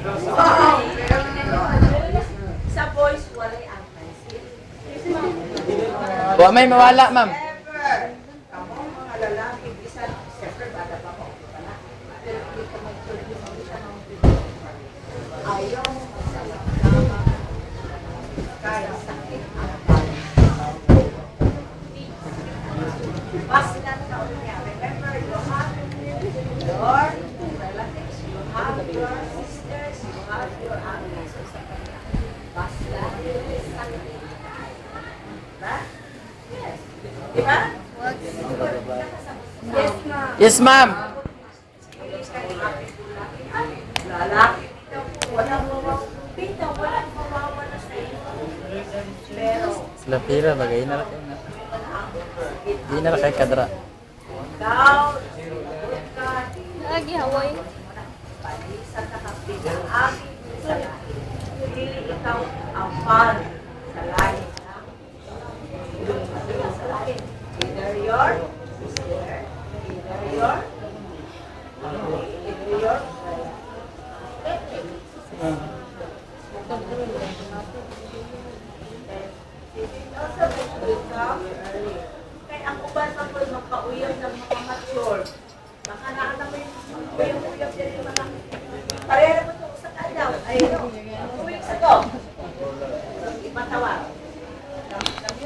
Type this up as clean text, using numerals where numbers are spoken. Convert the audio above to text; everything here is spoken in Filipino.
Wow! Sa boys, walay anti-sin. Huwag may mawala, ma'am. Never! Kamu mga lalaki, bisan, siyempre, bata pa ko. Pero hindi ka mag-produce, hindi ka mag-produce. Ayaw mo magsasalama. Kaya sakit ang bali. Basta na niya. Remember, you have your relatives, you have your sisters, you have your aunties. So sa kanya, basta sakit. Diba? Yes. Diba? Yes, ma'am. Yes, ma'am. Lalaki dito po, walang mawawala, walang mawawala sa iyo. Pero, Sila pira, bagay na lang kayo na. Di na lang kayo kadra. ikaw, sumunod ka, Lagi Hawaii. palisan na kapi sa akin, sa lahi. Hindi ikaw ang fan sa lahi. Sa lahi. Either your sister, either your kaya ang uban pa po magkauyang ng mga mature. Baka naana mo yung uyang-uyang